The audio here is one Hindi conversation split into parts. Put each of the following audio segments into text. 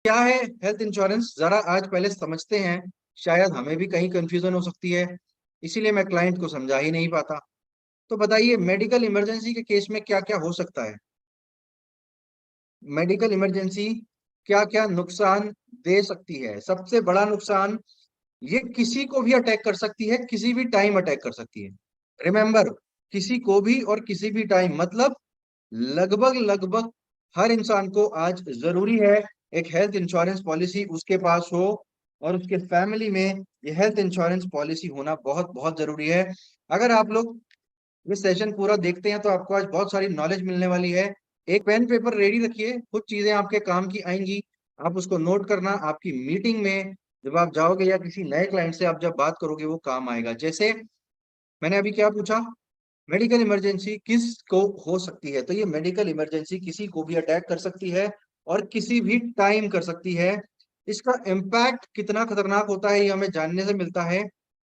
क्या है हेल्थ इंश्योरेंस, जरा आज पहले समझते हैं। शायद हमें भी कहीं कंफ्यूजन हो सकती है, इसीलिए मैं क्लाइंट को समझा ही नहीं पाता। तो बताइए, मेडिकल इमरजेंसी के केस में क्या क्या हो सकता है। मेडिकल इमरजेंसी क्या क्या नुकसान दे सकती है। सबसे बड़ा नुकसान, ये किसी को भी अटैक कर सकती है, किसी भी टाइम अटैक कर सकती है। रिमेंबर, किसी को भी और किसी भी टाइम, मतलब लगभग लगभग हर इंसान को आज जरूरी है एक हेल्थ इंश्योरेंस पॉलिसी उसके पास हो, और उसके फैमिली में ये हेल्थ इंश्योरेंस पॉलिसी होना बहुत बहुत जरूरी है। अगर आप लोग ये सेशन पूरा देखते हैं तो आपको आज बहुत सारी नॉलेज मिलने वाली है। एक पेन पेपर रेडी रखिए, कुछ चीजें आपके काम की आएंगी, आप उसको नोट करना। आपकी मीटिंग में जब आप जाओगे या किसी नए क्लाइंट से आप जब बात करोगे वो काम आएगा। जैसे मैंने अभी क्या पूछा, मेडिकल इमरजेंसी किस को हो सकती है, तो ये मेडिकल इमरजेंसी किसी को भी अटैक कर सकती है और किसी भी टाइम कर सकती है। इसका इम्पैक्ट कितना खतरनाक होता है ये हमें जानने से मिलता है।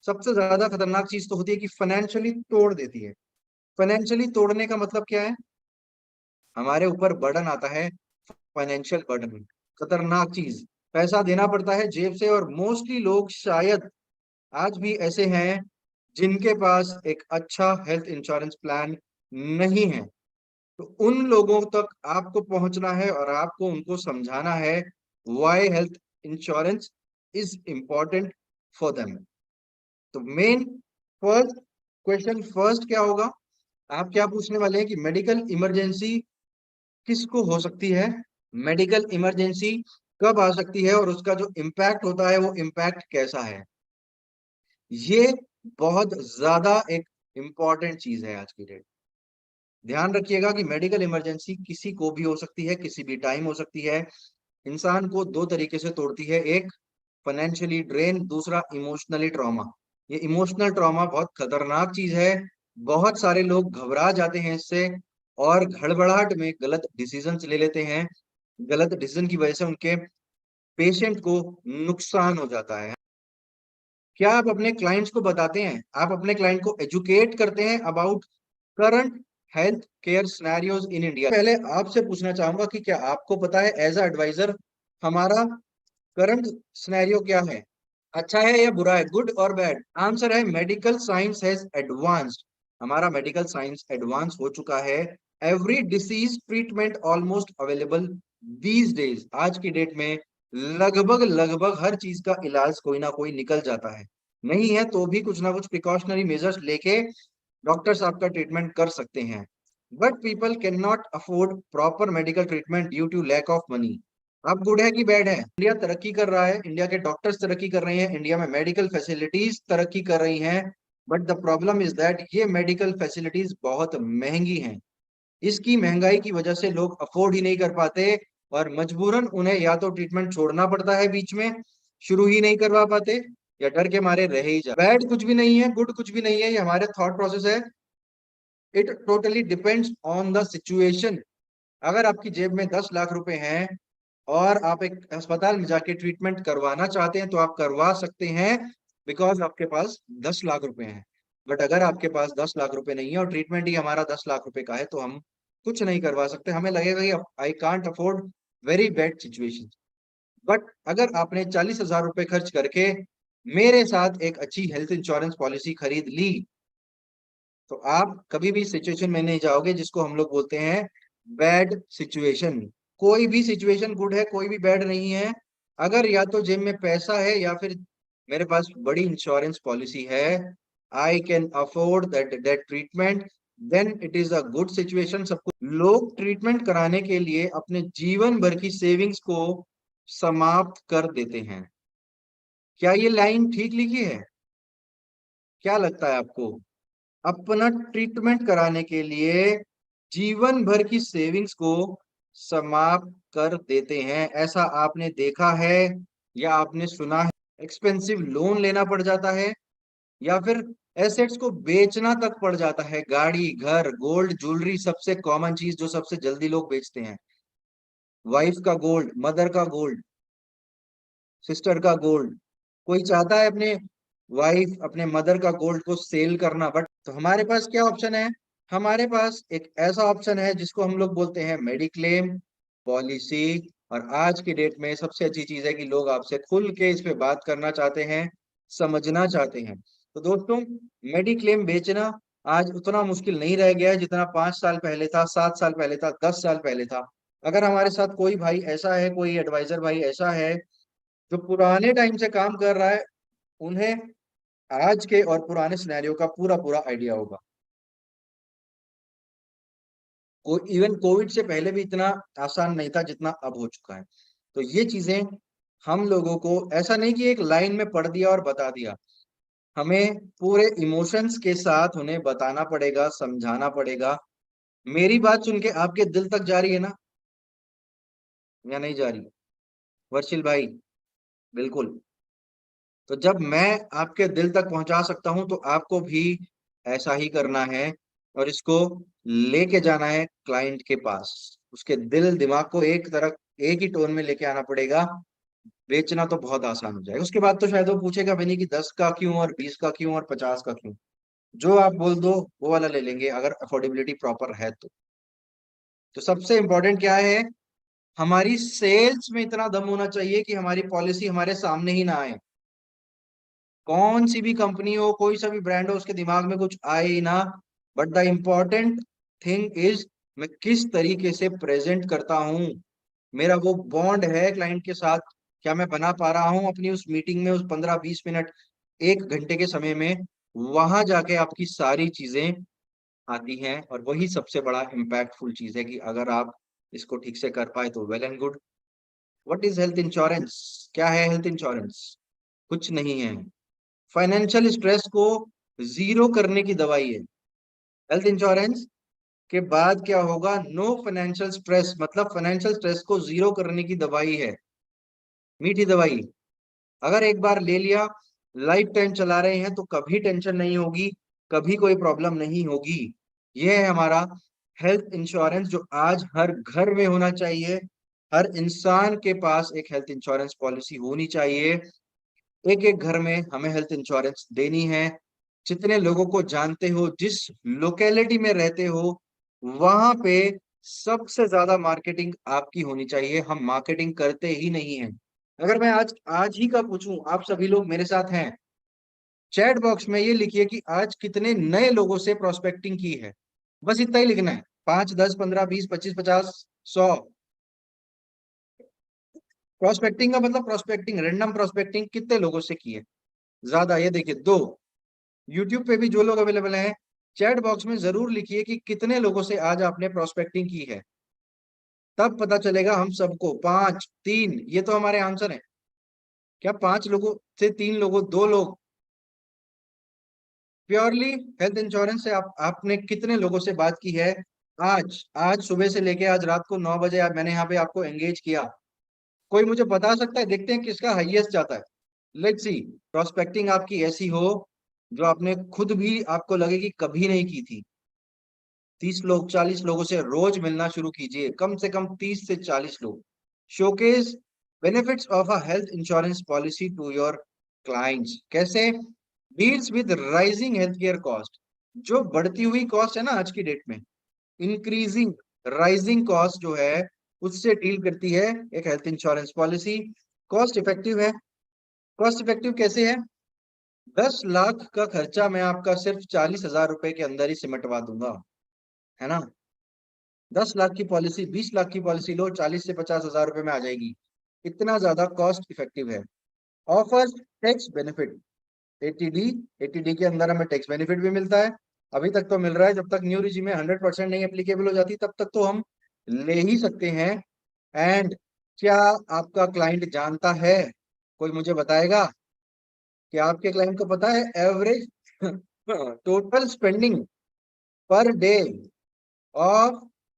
सबसे ज्यादा खतरनाक चीज तो होती है कि फाइनेंशियली तोड़ देती है। फाइनेंशियली तोड़ने का मतलब क्या है, हमारे ऊपर बर्डन आता है, फाइनेंशियल बर्डन, खतरनाक चीज। पैसा देना पड़ता है जेब से, और मोस्टली लोग शायद आज भी ऐसे हैं जिनके पास एक अच्छा हेल्थ इंश्योरेंस प्लान नहीं है। तो उन लोगों तक आपको पहुंचना है और आपको उनको समझाना है why health insurance is important for them. तो मेन फर्स्ट क्वेश्चन फर्स्ट क्या होगा, आप क्या पूछने वाले हैं कि मेडिकल इमरजेंसी किसको हो सकती है, मेडिकल इमरजेंसी कब आ सकती है, और उसका जो इम्पैक्ट होता है वो इम्पैक्ट कैसा है। ये बहुत ज्यादा एक इम्पॉर्टेंट चीज है आज की डेट। ध्यान रखिएगा कि मेडिकल इमरजेंसी किसी को भी हो सकती है, किसी भी टाइम हो सकती है। इंसान को दो तरीके से तोड़ती है, एक फाइनेंशियली ड्रेन, दूसरा इमोशनली ट्रॉमा। ये इमोशनल ट्रॉमा बहुत खतरनाक चीज है। बहुत सारे लोग घबरा जाते हैं इससे, और घड़बड़ाहट में गलत डिसीजन ले लेते हैं। गलत डिसीजन की वजह से उनके पेशेंट को नुकसान हो जाता है। क्या आप अपने क्लाइंट्स को बताते हैं, आप अपने क्लाइंट को एजुकेट करते हैं about current health care scenarios in India. पहले आपसे पूछना चाहूंगा कि क्या आपको पता है एज अ एडवाइजर हमारा करंट सिनेरियो क्या है, अच्छा है या बुरा है, गुड और बैड। आंसर है मेडिकल साइंस हैज एडवांस्ड। हमारा मेडिकल साइंस एडवांस हो चुका है। Every disease treatment almost available these days. आज की डेट में लगभग लगभग हर चीज का इलाज कोई ना कोई निकल जाता है। नहीं है तो भी कुछ ना कुछ प्रिकॉशनरी मेजर्स लेके डॉक्टर्स आपका ट्रीटमेंट कर सकते हैं। But people can not afford proper medical treatment due to lack of money. अब गुड है कि बैड है, इंडिया तरक्की कर रहा है, इंडिया के डॉक्टर्स तरक्की कर रहे हैं, इंडिया में मेडिकल फैसिलिटीज तरक्की कर रही हैं। But the problem is that ये मेडिकल फैसिलिटीज बहुत महंगी हैं। इसकी महंगाई की वजह से लोग अफोर्ड ही नहीं कर पाते, और मजबूरन उन्हें या तो ट्रीटमेंट छोड़ना पड़ता है बीच में, शुरू ही नहीं करवा पाते, या डर के मारे रह ही जा। बैड कुछ भी नहीं है, गुड कुछ भी नहीं है, ये हमारे थॉट प्रोसेस है। It totally depends on the situation. अगर आपकी जेब में 10 लाख रुपए हैं और आप एक अस्पताल में जाके ट्रीटमेंट करवाना चाहते हैं तो आप करवा सकते हैं, बिकॉज आपके पास 10 लाख रुपए हैं। बट अगर आपके पास 10 लाख रुपए नहीं है और ट्रीटमेंट ही हमारा 10 लाख रुपए का है, तो हम कुछ नहीं करवा सकते। हमें लगेगा कि I can't afford, very bad situation. But अगर आपने 40,000 रुपए खर्च करके मेरे साथ एक अच्छी हेल्थ इंश्योरेंस पॉलिसी खरीद ली, तो आप कभी भी सिचुएशन में नहीं जाओगे जिसको हम लोग बोलते हैं बैड सिचुएशन। कोई भी सिचुएशन गुड है, कोई भी बैड नहीं है। अगर या तो जेब में पैसा है या फिर मेरे पास बड़ी इंश्योरेंस पॉलिसी है, I can afford that treatment, then it is a good situation. सबको लोग ट्रीटमेंट कराने के लिए अपने जीवन भर की सेविंग्स को समाप्त कर देते हैं। क्या ये लाइन ठीक लिखी है, क्या लगता है आपको। अपना ट्रीटमेंट कराने के लिए जीवन भर की सेविंग्स को समाप्त कर देते हैं, ऐसा आपने देखा है या आपने सुना है। एक्सपेंसिव लोन लेना पड़ जाता है, या फिर एसेट्स को बेचना तक पड़ जाता है। गाड़ी, घर, गोल्ड, ज्वेलरी, सबसे कॉमन चीज जो सबसे जल्दी लोग बेचते हैं, वाइफ का गोल्ड, मदर का गोल्ड, सिस्टर का गोल्ड। कोई चाहता है अपने वाइफ, अपने मदर का गोल्ड को सेल करना, बट तो हमारे पास क्या ऑप्शन है, हमारे पास एक ऐसा ऑप्शन है जिसको हम लोग बोलते हैं मेडिक्लेम पॉलिसी। और आज की डेट में सबसे अच्छी चीज है कि लोग आपसे खुल के इस पे बात करना चाहते हैं, समझना चाहते हैं। तो दोस्तों, मेडिक्लेम बेचना आज उतना मुश्किल नहीं रह गया है जितना 5 साल पहले था, 7 साल पहले था, 10 साल पहले था। अगर हमारे साथ कोई भाई ऐसा है, कोई एडवाइजर भाई ऐसा है जो पुराने टाइम से काम कर रहा है, उन्हें आज के और पुराने सिनेरियो का पूरा पूरा आइडिया होगा। इवन कोविड से पहले भी इतना आसान नहीं था जितना अब हो चुका है। तो ये चीजें हम लोगों को ऐसा नहीं कि एक लाइन में पढ़ दिया और बता दिया, हमें पूरे इमोशंस के साथ उन्हें बताना पड़ेगा, समझाना पड़ेगा। मेरी बात सुन के आपके दिल तक जा रही है ना, या नहीं जा रही? वर्षिल भाई, बिल्कुल। तो जब मैं आपके दिल तक पहुंचा सकता हूं तो आपको भी ऐसा ही करना है, और इसको लेके जाना है क्लाइंट के पास। उसके दिल दिमाग को एक तरफ, एक ही टोन में लेके आना पड़ेगा। बेचना तो बहुत आसान हो जाएगा। उसके बाद तो शायद वो पूछेगा भी नहीं कि 10 का क्यों, और 20 का क्यों, और 50 का क्यों। जो आप बोल दो वो वाला ले लेंगे, अगर अफोर्डेबिलिटी प्रॉपर है तो सबसे इंपॉर्टेंट क्या है, हमारी सेल्स में इतना दम होना चाहिए कि हमारी पॉलिसी हमारे सामने ही ना आए। कौन सी भी कंपनी हो, कोई सा भी ब्रांड हो, उसके दिमाग में कुछ आए ही ना। But the important thing is, मैं किस तरीके से प्रेजेंट करता हूँ, मेरा वो बॉन्ड है क्लाइंट के साथ, क्या मैं बना पा रहा हूँ अपनी उस मीटिंग में, उस 15-20 मिनट, 1 घंटे के समय में। वहां जाके आपकी सारी चीजें आती हैं, और वही सबसे बड़ा इम्पैक्टफुल चीज है कि अगर आप इसको ठीक से कर पाए तो well and good. What is health insurance? क्या है हेल्थ इंश्योरेंस? कुछ नहीं है, फाइनेंशियल स्ट्रेस को जीरो करने की दवाई है। हेल्थ इंश्योरेंस के बाद क्या होगा, नो फाइनेंशियल स्ट्रेस, मतलब फाइनेंशियल स्ट्रेस को जीरो करने की दवाई है। मीठी दवाई, अगर एक बार ले लिया, लाइफ टाइम चला रहे हैं तो कभी टेंशन नहीं होगी, कभी कोई प्रॉब्लम नहीं होगी। यह है हमारा हेल्थ इंश्योरेंस, जो आज हर घर में होना चाहिए। हर इंसान के पास एक हेल्थ इंश्योरेंस पॉलिसी होनी चाहिए। एक एक घर में हमें हेल्थ इंश्योरेंस देनी है। जितने लोगों को जानते हो, जिस लोकेलिटी में रहते हो, वहां पे सबसे ज्यादा मार्केटिंग आपकी होनी चाहिए। हम मार्केटिंग करते ही नहीं है। अगर मैं आज आज ही का पूछूं, आप सभी लोग मेरे साथ हैं, चैट बॉक्स में ये लिखिए कि आज कितने नए लोगों से प्रोस्पेक्टिंग की है। बस इतना ही लिखना है, 5, 10, 15, 20, 25, 50, 100। प्रोस्पेक्टिंग का मतलब प्रोस्पेक्टिंग, रैंडम प्रोस्पेक्टिंग कितने लोगों से की है? ज्यादा, ये देखिए 2। यूट्यूब पे भी जो लोग अवेलेबल हैं, चैट बॉक्स में जरूर लिखिए कि कितने लोगों से आज आपने प्रोस्पेक्टिंग की है। तब पता चलेगा हम सबको। 5, 3, ये तो हमारे आंसर है। क्या 5 लोगों से 3 लोगों, 2 लोग? प्योरली हेल्थ इंश्योरेंस से आपने कितने लोगों से बात की है? आज आज सुबह से लेके आज रात को 9 बजे मैंने यहाँ पे आपको एंगेज किया। कोई मुझे बता सकता है? देखते हैं किसका हाईएस्ट जाता है। Let's see. प्रोस्पेक्टिंग आपकी ऐसी हो जो आपने खुद भी आपको लगे कि कभी नहीं की थी। 30 लोग, 40 लोगों से रोज मिलना शुरू कीजिए, कम से कम 30 से 40 लोग। Showcase benefits of a health insurance policy to your clients. कैसे? Deals with rising health care cost. जो बढ़ती हुई कॉस्ट है ना आज की डेट में, इंक्रीजिंग, राइजिंग कॉस्ट जो है, उससे डील करती है एक health insurance policy. Cost effective है। कॉस्ट इफेक्टिव कैसे है? 10 लाख का खर्चा मैं आपका सिर्फ 40,000 रुपए के अंदर ही सिमटवा दूंगा, है ना? 10 लाख की पॉलिसी, 20 लाख की पॉलिसी लो, 40 से 50 हजार रुपए में आ जाएगी। इतना ज्यादा कॉस्ट इफेक्टिव है। Offers tax benefit, ATD. ATD के अंदर हमें टैक्स बेनिफिट भी मिलता है। अभी तक तो मिल रहा है, जब तक न्यू रिजी में 100% नहीं एप्लीकेबल हो जाती तब तक तो हम ले ही सकते हैं। एंड क्या आपका क्लाइंट जानता है? कोई मुझे बताएगा कि आपके क्लाइंट को पता है average total spending per day of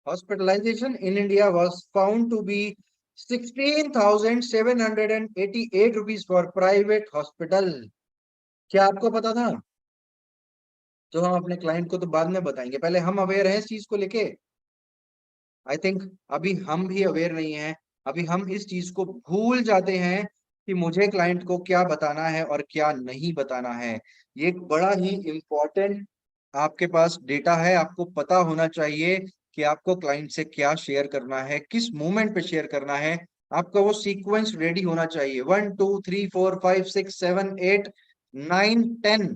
hospitalization in India was found to be 16,788 rupees for private hospital। क्या आपको पता था? जो हम अपने क्लाइंट को तो बाद में बताएंगे, पहले हम अवेयर हैं इस चीज को लेके। आई थिंक अभी हम भी अवेयर नहीं है। अभी हम इस चीज को भूल जाते हैं कि मुझे क्लाइंट को क्या बताना है और क्या नहीं बताना है। ये एक बड़ा ही इम्पोर्टेंट आपके पास डेटा है। आपको पता होना चाहिए कि आपको क्लाइंट से क्या शेयर करना है, किस मोमेंट पे शेयर करना है। आपका वो सीक्वेंस रेडी होना चाहिए। 1 2 3 4 5 6 7 8 9 10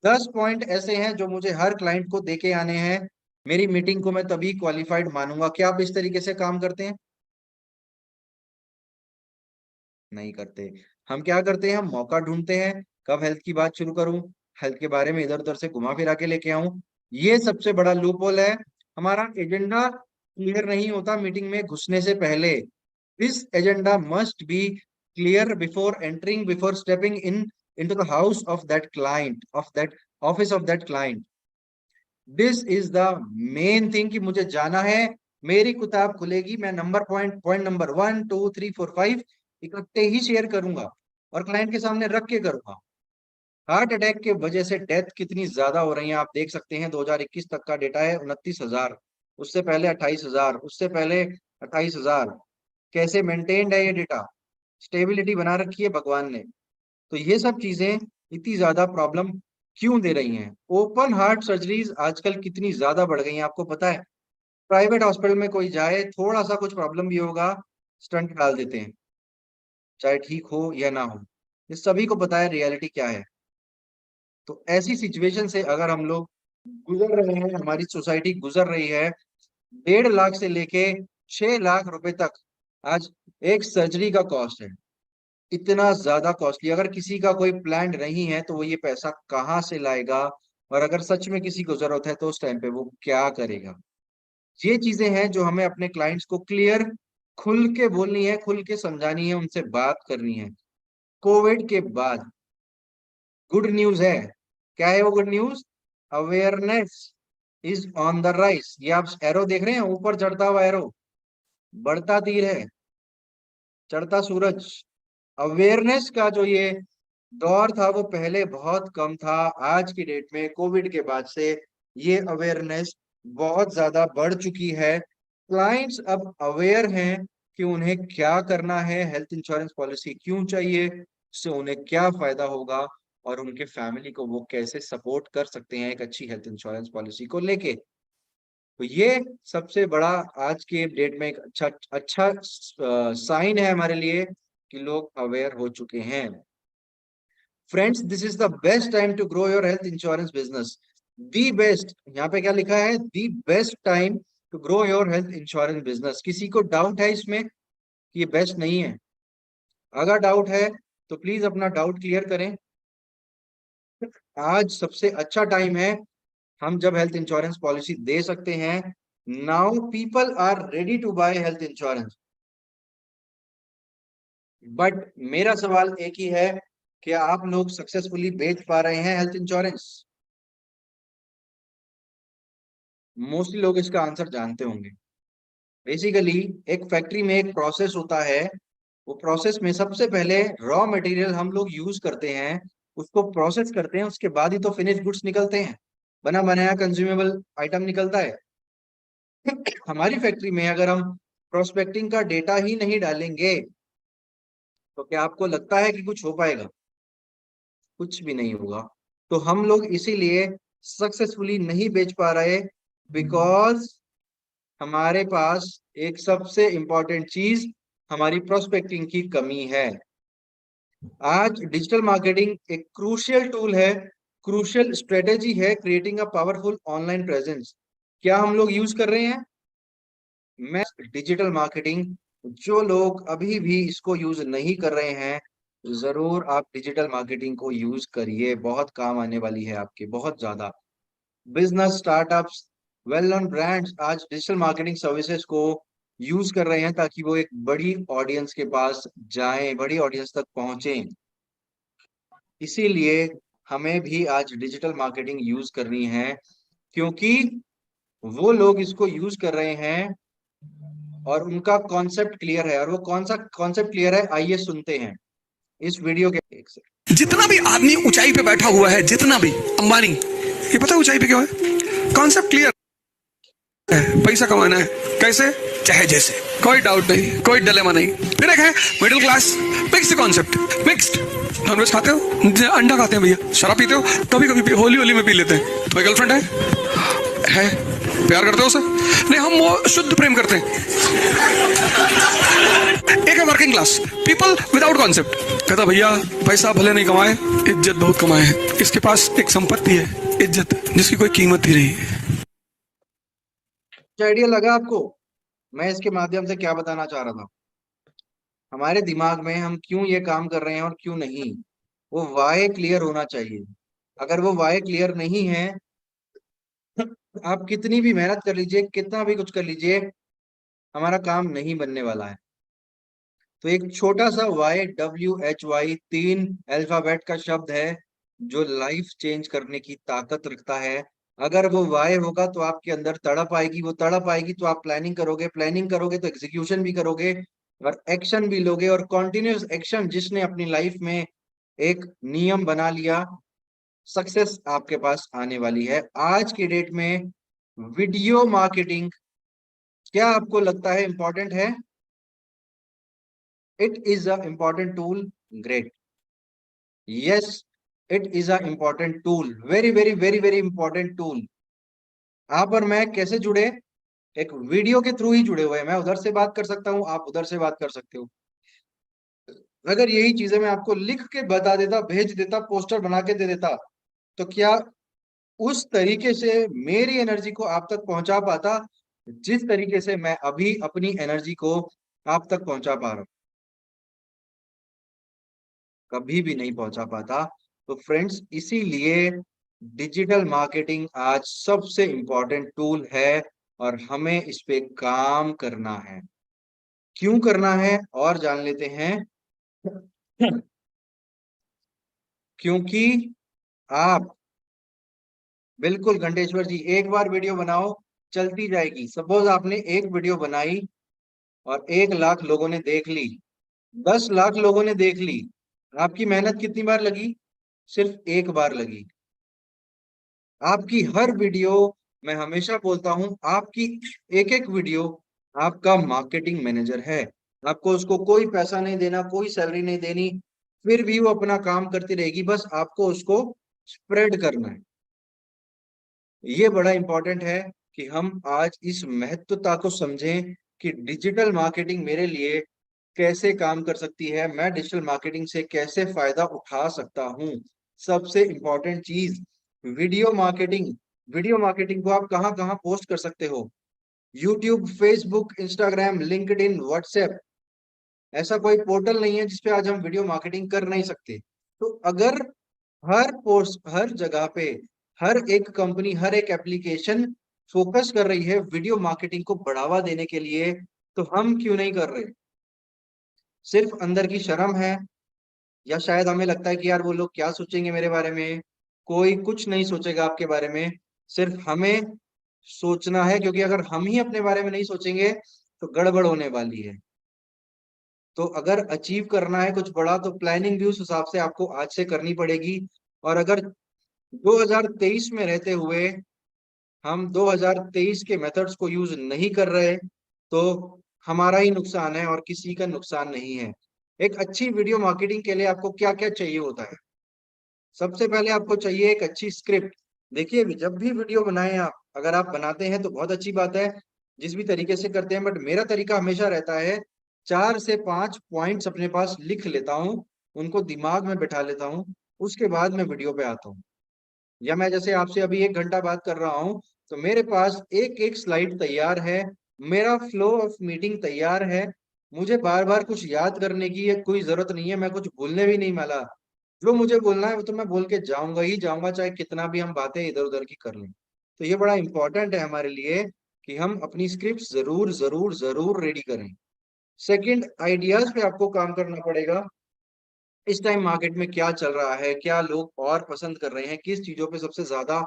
10 पॉइंट ऐसे हैं जो मुझे हर क्लाइंट को देके आने हैं। मेरी मीटिंग को मैं तभी क्वालिफाइड मानूंगा। क्या आप इस तरीके से काम करते हैं? नहीं करते। हम क्या करते हैं? हम मौका ढूंढते हैं, कब हेल्थ की बात शुरू करूं, हेल्थ के बारे में इधर उधर से घुमा फिरा के लेके आऊं। ये सबसे बड़ा लूप होल है। हमारा एजेंडा क्लियर नहीं होता मीटिंग में घुसने से पहले। This agenda must be clear before entering, before stepping in into the house of that client, of that office of that client. This is the main thing कि मुझे जाना है, मेरी किताब खुलेगी, मैं नंबर पॉइंट नंबर 1 2 3 4 5 इकट्ठे ही शेयर करूंगा और क्लाइंट के सामने रख के करूंगा। हार्ट अटैक के वजह से डेथ कितनी ज्यादा हो रही है आप देख सकते हैं। 2021 तक का डेटा है 29,000, उससे पहले 28,000, उससे पहले 28,000। कैसे मेंटेन्ड है ये डेटा? स्टेबिलिटी बना रखी है भगवान ने। तो ये सब चीजें इतनी ज्यादा प्रॉब्लम क्यों दे रही हैं? ओपन हार्ट सर्जरीज आजकल कितनी ज्यादा बढ़ गई हैं आपको पता है? प्राइवेट हॉस्पिटल में कोई जाए, थोड़ा सा कुछ प्रॉब्लम भी होगा, स्टंट डाल देते हैं, चाहे ठीक हो या ना हो। ये सभी को पता है रियलिटी क्या है। तो ऐसी सिचुएशन से अगर हम लोग गुजर रहे हैं, हमारी सोसाइटी गुजर रही है, 1.5 लाख से लेके 6 लाख रुपए तक आज एक सर्जरी का कॉस्ट है। इतना ज्यादा कॉस्टली। अगर किसी का कोई प्लान नहीं है तो वो ये पैसा कहाँ से लाएगा? और अगर सच में किसी को जरूरत है तो उस टाइम पे वो क्या करेगा? ये चीजें हैं जो हमें अपने क्लाइंट्स को क्लियर, खुल के बोलनी है, खुल के समझानी है, उनसे बात करनी है। कोविड के बाद गुड न्यूज है। क्या है वो good news? Awareness is on the rise. ये आप एरो देख रहे हैं, ऊपर चढ़ता हुआ एरो, बढ़ता तीर है, चढ़ता सूरज। अवेयरनेस का जो ये दौर था वो पहले बहुत कम था। आज की डेट में कोविड के बाद से ये अवेयरनेस बहुत ज्यादा बढ़ चुकी है। क्लाइंट्स अब अवेयर हैं कि उन्हें क्या करना है, हेल्थ इंश्योरेंस पॉलिसी क्यों चाहिए, उससे उन्हें क्या फायदा होगा और उनके फैमिली को वो कैसे सपोर्ट कर सकते हैं एक अच्छी हेल्थ इंश्योरेंस पॉलिसी को लेके। तो ये सबसे बड़ा आज के डेट में एक अच्छा अच्छा साइन है हमारे लिए कि लोग अवेयर हो चुके हैं। Friends, this is the best time to grow your health insurance business. The best, यहाँ पे क्या लिखा है? The best time to grow your health insurance business. किसी को डाउट है इसमें कि ये बेस्ट नहीं है? अगर डाउट है तो प्लीज अपना डाउट क्लियर करें। आज सबसे अच्छा टाइम है, हम जब हेल्थ इंश्योरेंस पॉलिसी दे सकते हैं। Now people are ready to buy health insurance. But मेरा सवाल एक ही है, क्या आप लोग सक्सेसफुली बेच पा रहे हैं हेल्थ इंश्योरेंस? मोस्टली लोग इसका आंसर जानते होंगे। बेसिकली एक फैक्ट्री में एक प्रोसेस होता है, वो प्रोसेस में सबसे पहले रॉ मटेरियल हम लोग यूज करते हैं, उसको प्रोसेस करते हैं, उसके बाद ही तो फिनिश गुड्स निकलते हैं, बना बनाया कंज्यूमेबल आइटम निकलता है। हमारी फैक्ट्री में अगर हम प्रोस्पेक्टिंग का डेटा ही नहीं डालेंगे तो क्या आपको लगता है कि कुछ हो पाएगा? कुछ भी नहीं होगा। तो हम लोग इसीलिए सक्सेसफुली नहीं बेच पा रहे, बिकॉज हमारे पास एक सबसे इंपॉर्टेंट चीज, हमारी प्रोस्पेक्टिंग की कमी है। आज डिजिटल मार्केटिंग एक क्रूशियल टूल है, क्रूशियल स्ट्रेटेजी है creating a powerful online presence. क्या हम लोग यूज कर रहे हैं? मैं डिजिटल मार्केटिंग, जो लोग अभी भी इसको यूज नहीं कर रहे हैं, जरूर आप डिजिटल मार्केटिंग को यूज करिए, बहुत काम आने वाली है आपके, बहुत ज्यादा। Business startups, well known brands आज डिजिटल मार्केटिंग सर्विसेज को यूज कर रहे हैं ताकि वो एक बड़ी ऑडियंस के पास जाएं, बड़ी ऑडियंस तक पहुंचे। इसीलिए हमें भी आज डिजिटल मार्केटिंग यूज करनी है, क्योंकि वो लोग इसको यूज कर रहे हैं और उनका कॉन्सेप्ट क्लियर है। और वो कौन सा कॉन्सेप्ट क्लियर है, आइए सुनते हैं इस वीडियो के। एक सेकंड। जितना भी आदमी ऊंचाई पे बैठा हुआ है, जितना भी अंबानी, ये पता है ऊंचाई पे क्यों है? कॉन्सेप्ट क्लियर है, पैसा कमाना है, कैसे चाहे जैसे, कोई डाउट नहीं, कोई डिलेमा नहीं। फिर एक है middle class, fixed concept, fixed. Non veg खाते हो, अंडा खाते हैं भैया, शराब पीते हो, कभी कभी होली होली में पी लेते हैं। तुम्हारी गर्लफ्रेंड है प्यार करते हो उसे? नहीं, हम वो शुद्ध प्रेम करते हैं। एक है working class people without concept, कहता भैया पैसा भले नहीं कमाए, इज्जत बहुत कमाए है। इसके पास एक संपत्ति है, इज्जत, जिसकी कोई कीमत ही नहीं है। क्या आइडिया लगा आपको मैं इसके माध्यम से क्या बताना चाह रहा था? हमारे दिमाग में हम क्यों ये काम कर रहे हैं और क्यों नहीं, वो वाई क्लियर होना चाहिए। अगर वो वाई क्लियर नहीं है, आप कितनी भी मेहनत कर लीजिए, कितना भी कुछ कर लीजिए, हमारा काम नहीं बनने वाला है। तो एक छोटा सा YWHY 3 अल्फाबेट का शब्द है जो लाइफ चेंज करने की ताकत रखता है। अगर वो वाई होगा तो आपके अंदर तड़प आएगी, वो तड़प आएगी तो आप प्लानिंग करोगे, प्लानिंग करोगे तो एग्जीक्यूशन भी करोगे और एक्शन भी लोगे। और कॉन्टिन्यूस एक्शन, जिसने अपनी लाइफ में एक नियम बना लिया, सक्सेस आपके पास आने वाली है। आज की डेट में वीडियो मार्केटिंग क्या आपको लगता है इंपॉर्टेंट है? It is a important tool. Great. Yes, it is a important tool. Very, very, very, very important tool. आप और मैं कैसे जुड़े? एक वीडियो के थ्रू ही जुड़े हुए हैं। मैं उधर से बात कर सकता हूँ, आप उधर से बात कर सकते हो। अगर यही चीजें मैं आपको लिख के बता देता, भेज देता, पोस्टर बना के दे देता, तो क्या उस तरीके से मेरी एनर्जी को आप तक पहुंचा पाता जिस तरीके से मैं अभी अपनी एनर्जी को आप तक पहुंचा पा रहा हूं? कभी भी नहीं पहुंचा पाता। तो फ्रेंड्स, इसीलिए डिजिटल मार्केटिंग आज सबसे इंपॉर्टेंट टूल है और हमें इस पे काम करना है। क्यों करना है और जान लेते हैं। क्योंकि आप, बिल्कुल घंटेश्वर जी, एक बार वीडियो बनाओ, चलती जाएगी। सपोज आपने एक वीडियो बनाई और 1 लाख लोगों ने देख ली, 10 लाख लोगों ने देख ली, आपकी मेहनत कितनी बार लगी? सिर्फ एक बार लगी। आपकी हर वीडियो, मैं हमेशा बोलता हूं, आपकी एक एक वीडियो आपका मार्केटिंग मैनेजर है। आपको उसको कोई पैसा नहीं देना, कोई सैलरी नहीं देनी, फिर भी वो अपना काम करती रहेगी। बस आपको उसको स्प्रेड करना है। ये बड़ा इंपॉर्टेंट है कि हम आज इस महत्वता को समझें कि डिजिटल मार्केटिंग मेरे लिए कैसे काम कर सकती है, मैं डिजिटल मार्केटिंग से कैसे फायदा उठा सकता हूं। सबसे इंपॉर्टेंट चीज, वीडियो मार्केटिंग। वीडियो मार्केटिंग को आप कहां कहां पोस्ट कर सकते हो? YouTube, Facebook, Instagram, LinkedIn, WhatsApp. ऐसा कोई पोर्टल नहीं है जिसपे आज हम वीडियो मार्केटिंग कर नहीं सकते। तो अगर हर पोस्ट, हर जगह पे, हर एक कंपनी, हर एक एप्लीकेशन फोकस कर रही है वीडियो मार्केटिंग को बढ़ावा देने के लिए, तो हम क्यों नहीं कर रहे? सिर्फ अंदर की शर्म है, या शायद हमें लगता है कि यार वो लोग क्या सोचेंगे मेरे बारे में? कोई कुछ नहीं सोचेगा आपके बारे में, सिर्फ हमें सोचना है। क्योंकि अगर हम ही अपने बारे में नहीं सोचेंगे तो गड़बड़ होने वाली है। तो अगर अचीव करना है कुछ बड़ा, तो प्लानिंग भी उस हिसाब से आपको आज से करनी पड़ेगी। और अगर 2023 में रहते हुए हम 2023 के मेथड्स को यूज नहीं कर रहे, तो हमारा ही नुकसान है और किसी का नुकसान नहीं है। एक अच्छी वीडियो मार्केटिंग के लिए आपको क्या क्या चाहिए होता है? सबसे पहले आपको चाहिए एक अच्छी स्क्रिप्ट। देखिए, जब भी वीडियो बनाएं आप, अगर आप बनाते हैं तो बहुत अच्छी बात है, जिस भी तरीके से करते हैं, बट मेरा तरीका हमेशा रहता है 4 से 5 पॉइंट्स अपने पास लिख लेता हूँ, उनको दिमाग में बैठा लेता हूँ, उसके बाद मैं वीडियो पे आता हूँ। या मैं जैसे आपसे अभी 1 घंटा बात कर रहा हूँ, तो मेरे पास एक एक स्लाइड तैयार है, मेरा फ्लो ऑफ मीटिंग तैयार है। मुझे बार बार कुछ याद करने की कोई जरूरत नहीं है, मैं कुछ भूलने भी नहीं वाला। जो मुझे बोलना है वो तो मैं बोल के जाऊंगा ही जाऊंगा, चाहे कितना भी हम बातें इधर उधर की कर लें। तो ये बड़ा इंपॉर्टेंट है हमारे लिए कि हम अपनी स्क्रिप्ट जरूर जरूर जरूर रेडी करें। सेकंड, आइडियाज पे आपको काम करना पड़ेगा। इस टाइम मार्केट में क्या चल रहा है, क्या लोग और पसंद कर रहे हैं, किस चीजों पे सबसे ज्यादा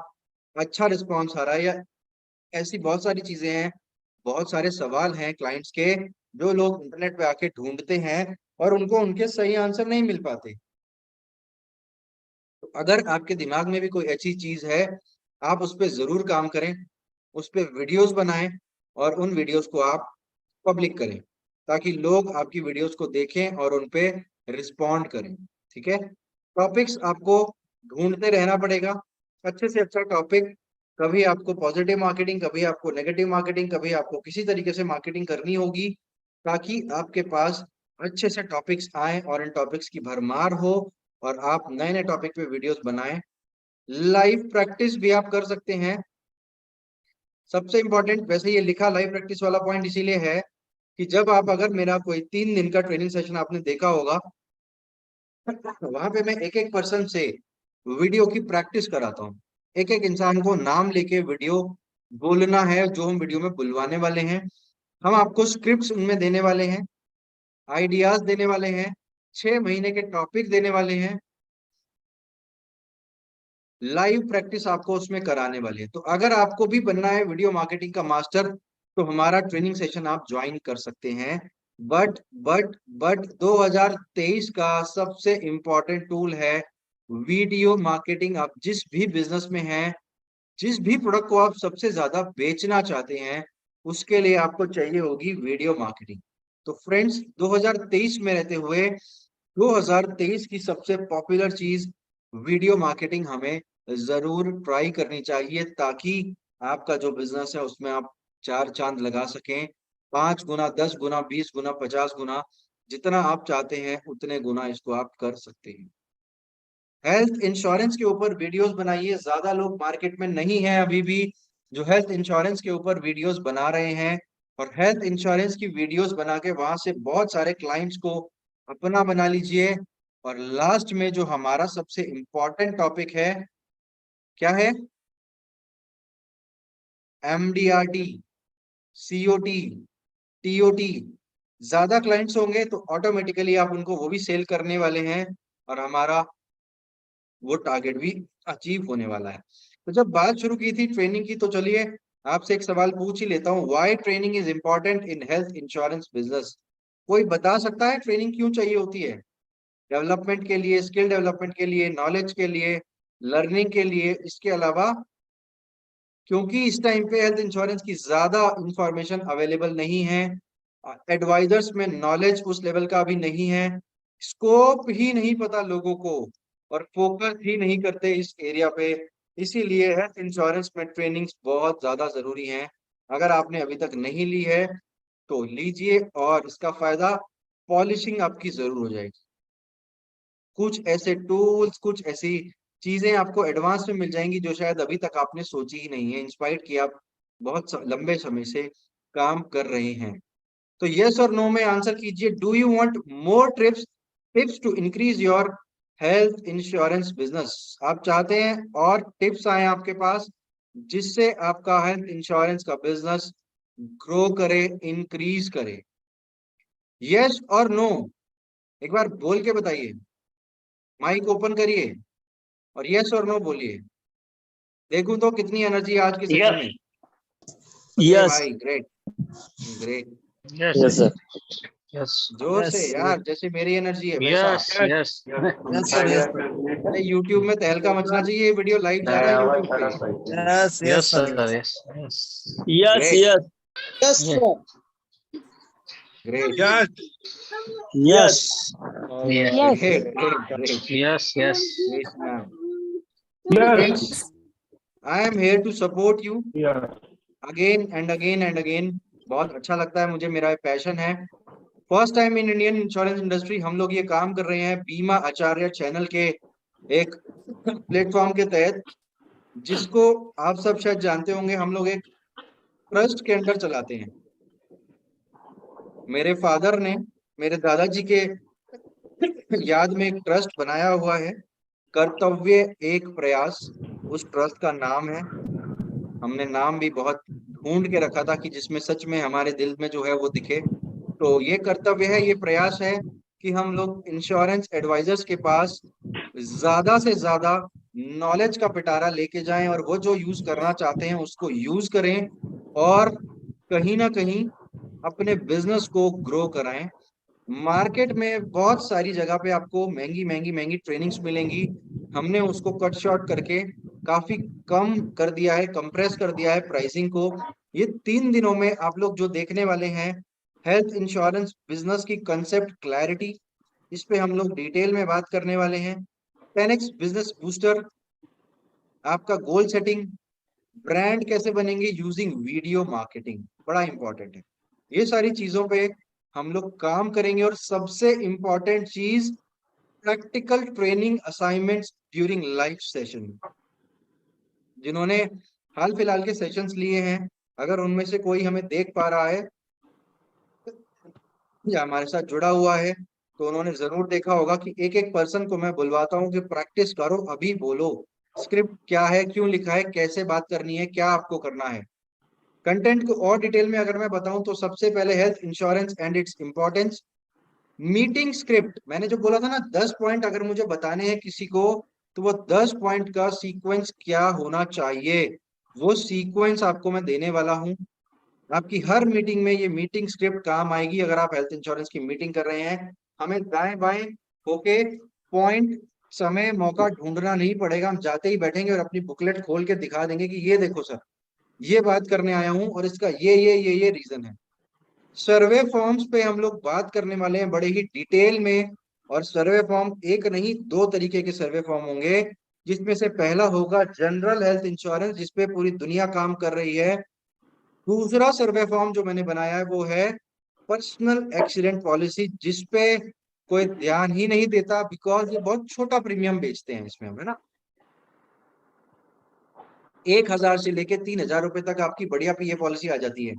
अच्छा रिस्पॉन्स आ रहा है, या ऐसी बहुत सारी चीजें हैं, बहुत सारे सवाल हैं क्लाइंट्स के जो लोग इंटरनेट पे आके ढूंढते हैं और उनको उनके सही आंसर नहीं मिल पाते। तो अगर आपके दिमाग में भी कोई ऐसी चीज है, आप उस पर जरूर काम करें, उस पर वीडियोस बनाएं और उन वीडियोस को आप पब्लिक करें, ताकि लोग आपकी वीडियोस को देखें और उन पे रिस्पॉन्ड करें। ठीक है? टॉपिक्स आपको ढूंढते रहना पड़ेगा, अच्छे से अच्छा टॉपिक कभी आपको पॉजिटिव मार्केटिंग, कभी आपको नेगेटिव मार्केटिंग, कभी आपको किसी तरीके से मार्केटिंग करनी होगी, ताकि आपके पास अच्छे से टॉपिक्स आए और इन टॉपिक्स की भरमार हो और आप नए नए टॉपिक पे वीडियोस बनाएं। लाइव प्रैक्टिस भी आप कर सकते हैं। सबसे इंपॉर्टेंट वैसे ये लिखा लाइव प्रैक्टिस वाला पॉइंट इसीलिए है कि जब आप, अगर मेरा कोई 3 दिन का ट्रेनिंग सेशन आपने देखा होगा, वहां पे मैं एक एक पर्सन से वीडियो की प्रैक्टिस कराता हूँ। एक एक इंसान को नाम लेके वीडियो बोलना है, जो हम वीडियो में बुलवाने वाले हैं। हम आपको स्क्रिप्ट्स उनमें देने वाले हैं, आइडियाज देने वाले हैं, 6 महीने के टॉपिक देने वाले हैं, लाइव प्रैक्टिस आपको उसमें कराने वाले हैं। तो अगर आपको भी बनना है वीडियो मार्केटिंग का मास्टर, तो हमारा ट्रेनिंग सेशन आप ज्वाइन कर सकते हैं। बट बट बट 2023 का सबसे इंपॉर्टेंट टूल है वीडियो मार्केटिंग। आप जिस भी बिजनेस में हैं, जिस भी प्रोडक्ट को आप सबसे ज्यादा बेचना चाहते हैं, उसके लिए आपको चाहिए होगी वीडियो मार्केटिंग। तो फ्रेंड्स, 2023 में रहते हुए 2023 की सबसे पॉपुलर चीज वीडियो मार्केटिंग हमें जरूर ट्राई करनी चाहिए, ताकि आपका जो बिजनेस है उसमें आप 4 चांद लगा सकें। 5 गुना, 10 गुना, 20 गुना, 50 गुना, जितना आप चाहते हैं उतने गुना इसको आप कर सकते हैं। हेल्थ इंश्योरेंस के ऊपर वीडियोस बनाइए। ज्यादा लोग मार्केट में नहीं है अभी भी जो हेल्थ इंश्योरेंस के ऊपर वीडियोस बना रहे हैं, और हेल्थ इंश्योरेंस की वीडियोस बना के वहां से बहुत सारे क्लाइंट्स को अपना बना लीजिए। और लास्ट में जो हमारा सबसे इंपॉर्टेंट टॉपिक है, क्या है? MDRT, COT, TOT. ज्यादा क्लाइंट्स होंगे तो ऑटोमेटिकली आप उनको वो भी सेल करने वाले हैं, और हमारा वो टारगेट भी अचीव होने वाला है। तो जब बात शुरू की थी ट्रेनिंग की, तो चलिए आपसे एक सवाल पूछ ही लेता हूँ। Why training is important in health insurance business? कोई बता सकता है ट्रेनिंग क्यों चाहिए होती है? डेवलपमेंट के लिए, स्किल डेवलपमेंट के लिए, नॉलेज के लिए, लर्निंग के लिए, इसके अलावा क्योंकि इस टाइम पे हेल्थ इंश्योरेंस की ज्यादा इंफॉर्मेशन अवेलेबल नहीं है, एडवाइजर्स में नॉलेज उस लेवल का भी नहीं है, स्कोप ही नहीं पता लोगों को, और फोकस ही नहीं करते इस एरिया पे। इसीलिए हेल्थ इंश्योरेंस में ट्रेनिंग्स बहुत ज्यादा जरूरी हैं। अगर आपने अभी तक नहीं ली है तो लीजिए, और इसका फायदा पॉलिशिंग आपकी जरूर हो जाएगी। कुछ ऐसे टूल्स, कुछ ऐसी चीजें आपको एडवांस में मिल जाएंगी जो शायद अभी तक आपने सोची ही नहीं है, इंस्पायर्ड कि आप बहुत लंबे समय से काम कर रहे हैं। तो यस और नो में आंसर कीजिए। Do you want more tips to increase your health insurance business? आप चाहते हैं और टिप्स आए आपके पास जिससे आपका हेल्थ इंश्योरेंस का बिजनेस ग्रो करे, इंक्रीज करे? यस और नो एक बार बोल के बताइए। माइक ओपन करिए और यस और नो बोलिए। देखूं तो कितनी एनर्जी है आज के सेशन में। अरे यस भाई, great great. Yes, yes sir yes, जोर यस से यार, जैसे मेरी एनर्जी है वैसा। yes, yes, yes sir yes अरे यूट्यूब में तहलका मचना चाहिए, ये वीडियो लाइव जा रहा है यूट्यूब पे। Yes yes, yes sir sir, yes, yes, yes Great. Yes yes Yeah. Great yes yes, great great great. yes, yes, friends, I am here to support you again and again and again. बहुत अच्छा लगता है मुझे, मेरा पैशन है। First time in Indian insurance industry हम लोग ये काम कर रहे हैं बीमा आचार्य चैनल के एक प्लेटफॉर्म के तहत, जिसको आप सब शायद जानते होंगे। हम लोग एक ट्रस्ट के अंडर चलाते हैं। मेरे फादर ने मेरे दादाजी के याद में एक ट्रस्ट बनाया हुआ है, कर्तव्य एक प्रयास, उस ट्रस्ट का नाम है। हमने नाम भी बहुत ढूंढ के रखा था कि जिसमें सच में हमारे दिल में जो है वो दिखे। तो ये कर्तव्य है, ये प्रयास है कि हम लोग इंश्योरेंस एडवाइजर्स के पास ज्यादा से ज्यादा नॉलेज का पिटारा लेके जाएं, और वो जो यूज करना चाहते हैं उसको यूज करें, और कहीं ना कहीं अपने बिजनेस को ग्रो कराएं। मार्केट में बहुत सारी जगह पे आपको महंगी महंगी महंगी ट्रेनिंग्स मिलेंगी। हमने उसको कट शॉर्ट करके काफी कम कर दिया है, कंप्रेस कर दिया है प्राइसिंग को। ये 3 दिनों में आप लोग जो देखने वाले हैं, हेल्थ इंश्योरेंस बिजनेस की कंसेप्ट क्लैरिटी, इस पे हम लोग डिटेल में बात करने वाले हैं। 10x बिजनेस बूस्टर, आपका गोल सेटिंग, ब्रांड कैसे बनेंगे, यूजिंग वीडियो मार्केटिंग, बड़ा इंपॉर्टेंट है। ये सारी चीजों पे हम लोग काम करेंगे। और सबसे इंपॉर्टेंट चीज, practical training assignments during live session. जिन्होंने हाल फिलहाल के सेशंस लिए हैं, अगर उनमें से कोई हमें देख पा रहा है या हमारे साथ जुड़ा हुआ है, तो उन्होंने जरूर देखा होगा कि एक एक पर्सन को मैं बुलवाता हूँ कि प्रैक्टिस करो, अभी बोलो, स्क्रिप्ट क्या है, क्यों लिखा है, कैसे बात करनी है, क्या आपको करना है। कंटेंट को और डिटेल में अगर मैं बताऊं तो सबसे पहले health insurance and its importance. Meeting script, मैंने जो बोला था ना 10 पॉइंट अगर मुझे बताने हैं किसी को, तो वो 10 पॉइंट का सीक्वेंस क्या होना चाहिए, वो सीक्वेंस आपको मैं देने वाला हूं। आपकी हर मीटिंग में ये मीटिंग स्क्रिप्ट काम आएगी। अगर आप हेल्थ इंश्योरेंस की मीटिंग कर रहे हैं, हमें दाएं बाएं होके पॉइंट, समय, मौका ढूंढना नहीं पड़ेगा। हम जाते ही बैठेंगे और अपनी बुकलेट खोल के दिखा देंगे कि ये देखो सर, ये बात करने आया हूं और इसका ये रीजन है। सर्वे फॉर्म्स पे हम लोग बात करने वाले हैं बड़े ही डिटेल में। और सर्वे फॉर्म एक नहीं, दो तरीके के सर्वे फॉर्म होंगे, जिसमें से पहला होगा जनरल हेल्थ इंश्योरेंस, जिसपे पूरी दुनिया काम कर रही है। दूसरा सर्वे फॉर्म जो मैंने बनाया है वो है पर्सनल एक्सीडेंट पॉलिसी, जिसपे कोई ध्यान ही नहीं देता, बिकॉज ये बहुत छोटा प्रीमियम बेचते हैं इसमें हम, है ना। 1,000 से लेके 3,000 रुपए तक आपकी बढ़िया पीए पॉलिसी आ जाती है।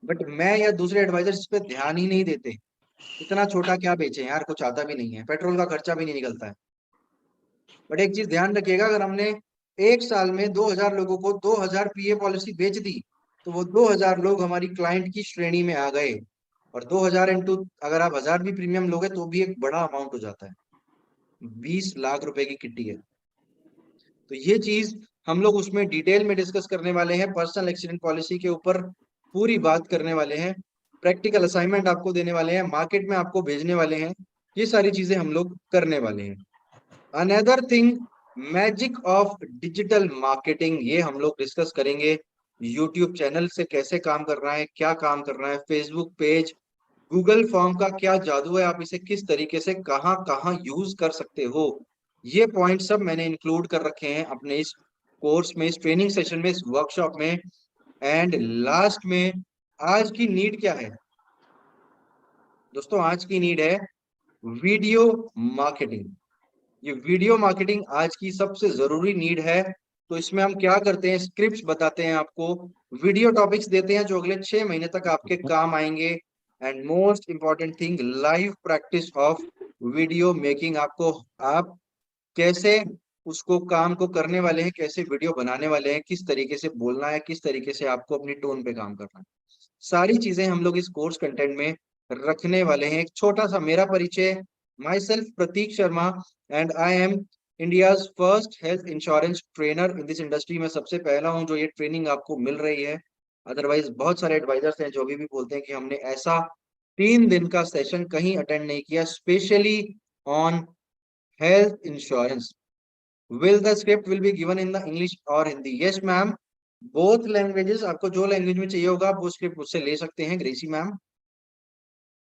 बट मैं या दूसरे एडवाइजर इस पे ध्यान ही नहीं देते। इतना छोटा क्या बेचे यार, कुछ आता भी नहीं है, पेट्रोल का खर्चा भी नहीं निकलता है। बट एक चीज ध्यान रखिएगा, अगर हमने एक साल में 2,000 लोगों को 2,000 पीए पॉलिसी बेच दी, तो वो 2,000 लोग हमारी क्लाइंट की श्रेणी में आ गए। और 2,000 इंटू, अगर आप 1,000 भी प्रीमियम लोगे तो भी एक बड़ा अमाउंट हो जाता है, 20 लाख रुपए की किट्टी है। तो ये चीज हम लोग उसमें डिटेल में डिस्कस करने वाले हैं। पर्सनल एक्सीडेंट पॉलिसी के ऊपर पूरी बात करने वाले हैं, प्रैक्टिकल असाइनमेंट आपको देने वाले हैं, मार्केट में आपको भेजने वाले हैं। ये सारी चीजें हम लोग करने वाले हैं। Another thing, magic of digital marketing, ये हम लोग डिस्कस करेंगे। यूट्यूब चैनल से कैसे काम करना है, क्या काम करना है, फेसबुक पेज, गूगल फॉर्म का क्या जादू है, आप इसे किस तरीके से कहाँ कहाँ यूज कर सकते हो। ये पॉइंट सब मैंने इंक्लूड कर रखे हैं अपने इस कोर्स में, इस ट्रेनिंग सेशन में, इस वर्कशॉप में। एंड लास्ट में, आज की नीड क्या है दोस्तों? आज की नीड है वीडियो मार्केटिंग। ये वीडियो मार्केटिंग आज की सबसे जरूरी नीड है। तो इसमें हम क्या करते हैं, स्क्रिप्ट्स बताते हैं आपको, वीडियो टॉपिक्स देते हैं जो अगले 6 महीने तक आपके काम आएंगे। And most important thing, live practice of video making. आपको, आप कैसे उसको काम को करने वाले हैं, कैसे वीडियो बनाने वाले हैं, किस तरीके से बोलना है, किस तरीके से आपको अपनी टोन पे काम करना है, सारी चीजें हम लोग इस कोर्स कंटेंट में रखने वाले हैं। एक छोटा सा मेरा परिचय, myself Pratik Sharma, and I am India's first health insurance trainer in this industry. में सबसे पहला हूं जो ये ट्रेनिंग आपको मिल रही है। अदरवाइज बहुत सारे एडवाइजर्स हैं जो अभी भी बोलते हैं कि हमने ऐसा 3 दिन का सेशन कहीं अटेंड नहीं किया specially on health insurance. Will the script will be given in the English और Hindi? Yes ma'am, both languages. आपको जो लैंग्वेज में चाहिए होगा आप वो स्क्रिप्ट मुझसे ले सकते हैं। ग्रेसी मैम,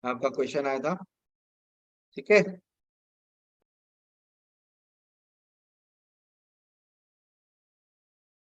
आपका क्वेश्चन आया था, ठीक है।